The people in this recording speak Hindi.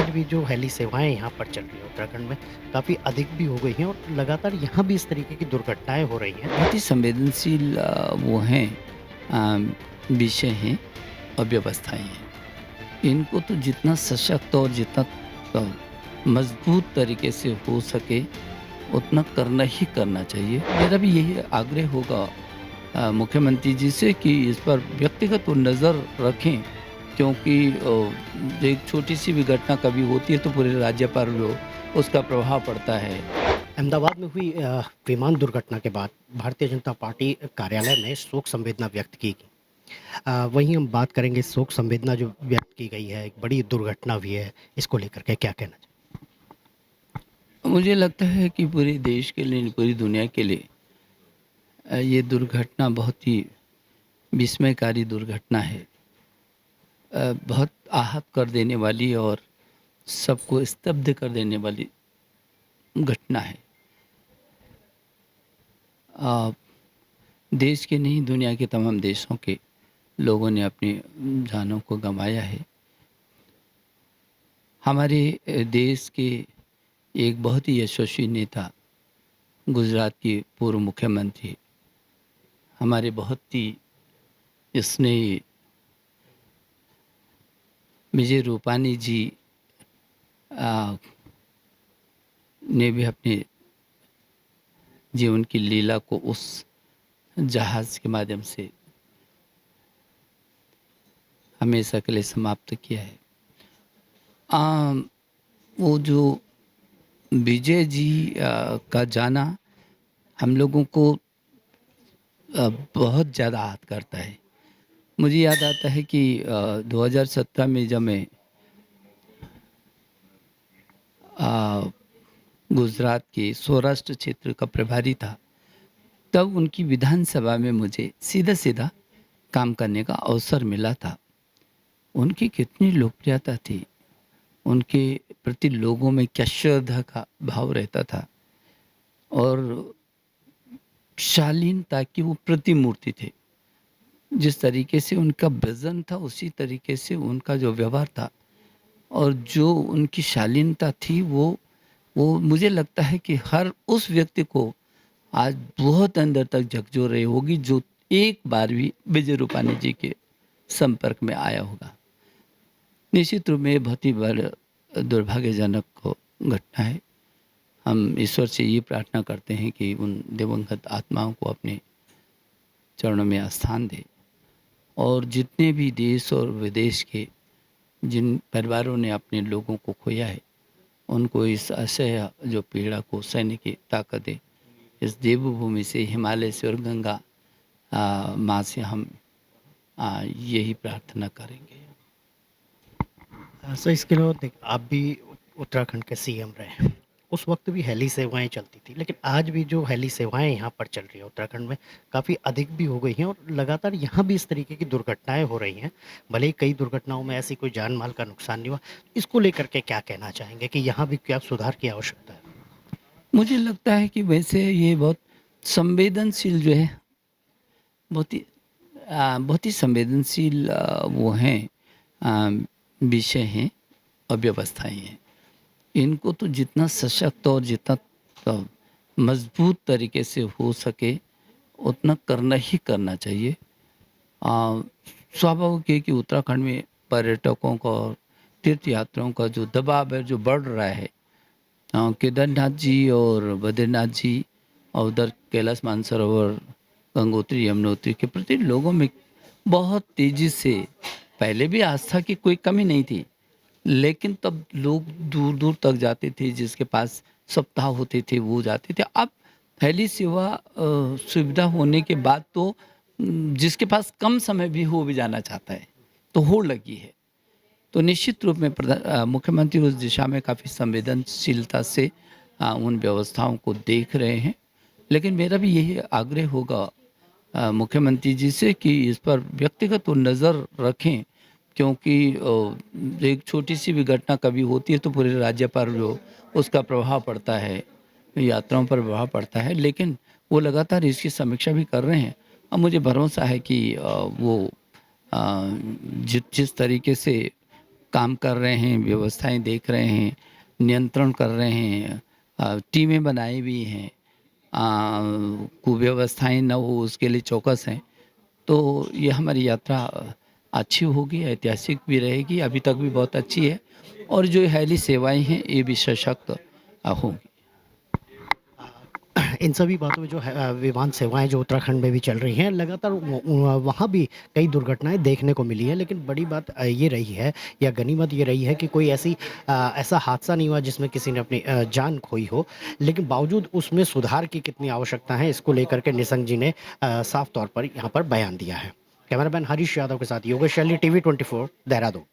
आज भी जो हेली सेवाएँ यहाँ पर चल रही हैं उत्तराखंड में, काफ़ी अधिक भी हो गई हैं और लगातार यहाँ भी इस तरीके की दुर्घटनाएँ हो रही हैं। बहुत ही संवेदनशील वो हैं विषय हैं और व्यवस्थाएँ हैं। इनको तो जितना सशक्त और जितना अ, मज़बूत तरीके से हो सके उतना करना ही करना चाहिए। मेरा भी यही आग्रह होगा मुख्यमंत्री जी से कि इस पर व्यक्तिगत वो नज़र रखें, क्योंकि एक छोटी-सी भी घटना कभी होती है तो पूरे राज्य पर वो उसका प्रभाव पड़ता है। अहमदाबाद में हुई विमान दुर्घटना के बाद भारतीय जनता पार्टी कार्यालय में शोक संवेदना व्यक्त की गई। वहीं हम बात करेंगे शोक संवेदना जो व्यक्त की गई है, एक बड़ी दुर्घटना हुई है, इसको लेकर के क्या कहना चाहिए? मुझे लगता है कि पूरे देश के लिए, पूरी दुनिया के लिए ये दुर्घटना बहुत ही विस्मयकारी दुर्घटना है। बहुत आहत कर देने वाली और सबको स्तब्ध कर देने वाली घटना है। अ, देश के नहीं, दुनिया के तमाम देशों के लोगों ने अपनी जानों को गँवाया है। हमारे देश के एक बहुत ही यशस्वी नेता, गुजरात के पूर्व मुख्यमंत्री, हमारे बहुत ही स्नेही विजय रूपानी जी अ, ने भी अपने जीवन की लीला को उस जहाज़ के माध्यम से हमेशा के लिए समाप्त किया है। अ, वो जो विजय जी का जाना हम लोगों को बहुत ज़्यादा आहत करता है। मुझे याद आता है कि 2017 में जब मैं अ, गुजरात के सौराष्ट्र क्षेत्र का प्रभारी था, तब उनकी विधानसभा में मुझे सीधा-सीधा काम करने का अवसर मिला था। उनकी कितनी लोकप्रियता थी, उनके प्रति लोगों में क्या श्रद्धा का भाव रहता था और शालीनता की वो प्रतिमूर्ति थे। जिस तरीके से उनका विज़न था, उसी तरीके से उनका जो व्यवहार था और जो उनकी शालीनता थी, वो मुझे लगता है कि हर उस व्यक्ति को आज बहुत अंदर तक झकझोर रही होगी, जो एक बार भी विजय रूपानी जी के संपर्क में आया होगा। निश्चित रूप में ये बहुत ही बड़ा दुर्भाग्यजनक घटना है। हम ईश्वर से ये प्रार्थना करते हैं कि उन दिवंगत आत्माओं को अपने चरणों में स्थान दे और जितने भी देश और विदेश के जिन परिवारों ने अपने लोगों को खोया है, उनको इस असह्य जो पीड़ा को सहने की ताकत दे। इस देवभूमि से, हिमालय से और गंगा माँ से हम यही प्रार्थना करेंगे। सर इसके अलावा आप भी उत्तराखंड के सीएम रहे हैं। उस वक़्त भी हेली सेवाएँ चलती थी, लेकिन आज भी जो हेली सेवाएँ यहाँ पर चल रही हैं उत्तराखंड में, काफ़ी अधिक भी हो गई हैं और लगातार यहाँ भी इस तरीके की दुर्घटनाएँ हो रही हैं। भले ही कई दुर्घटनाओं में ऐसी कोई जान-माल का नुकसान नहीं हुआ। इसको लेकर के क्या कहना चाहेंगे कि यहाँ भी क्या सुधार की आवश्यकता है? मुझे लगता है कि वैसे ये बहुत संवेदनशील जो है, बहुत ही बहुत ही संवेदनशील वो हैं अ, विषय हैं और व्यवस्थाएँ हैं। इनको तो जितना सशक्त और जितना अ, मज़बूत तरीके से हो सके उतना करना ही करना चाहिए। अ, स्वाभाविक है कि उत्तराखंड में पर्यटकों का और तीर्थ यात्रियों का जो दबाव है, जो बढ़ रहा है। केदारनाथ जी और बद्रीनाथ जी और उधर कैलाश मानसरोवर, गंगोत्री, यमुनोत्री के प्रति लोगों में बहुत तेज़ी से, पहले भी आस्था की कोई कमी नहीं थी, लेकिन तब लोग दूर-दूर तक जाते थे, जिसके पास सप्ताह होते थे वो जाते थे। अब पहली सुविधा होने के बाद तो जिसके पास कम समय भी हो, वो भी जाना चाहता है, तो होड़ लगी है। तो निश्चित रूप में मुख्यमंत्री उस दिशा में काफ़ी संवेदनशीलता से उन व्यवस्थाओं को देख रहे हैं। लेकिन मेरा भी यही आग्रह होगा मुख्यमंत्री जी से कि इस पर व्यक्तिगत वो नज़र रखें, क्योंकि एक छोटी-सी भी घटना कभी होती है तो पूरे राज्य पर जो उसका प्रभाव पड़ता है, यात्राओं पर प्रभाव पड़ता है। लेकिन वो लगातार इसकी समीक्षा भी कर रहे हैं और मुझे भरोसा है कि वो जिस जिस तरीके से काम कर रहे हैं, व्यवस्थाएँ देख रहे हैं, नियंत्रण कर रहे हैं, टीमें बनाई हुई हैं, कुव्यवस्थाएँ ना हो उसके लिए चौकस हैं। तो ये हमारी यात्रा अच्छी होगी, ऐतिहासिक भी रहेगी, अभी तक भी बहुत अच्छी है और जो हेली सेवाएँ हैं ये भी सशक्त होंगी। इन सभी बातों में जो है विमान सेवाएँ जो उत्तराखंड में भी चल रही हैं, लगातार वहाँ भी कई दुर्घटनाएँ देखने को मिली हैं, लेकिन बड़ी बात ये रही है या गनीमत ये रही है कि कोई ऐसा हादसा नहीं हुआ जिसमें किसी ने अपनी जान खोई हो। लेकिन बावजूद उसमें सुधार की कितनी आवश्यकता है, इसको लेकर के निशंक जी ने साफ तौर पर यहाँ पर बयान दिया है। कैमरामैन हरीश यादव के साथ योगेश शैली, टीवी 24, देहरादून।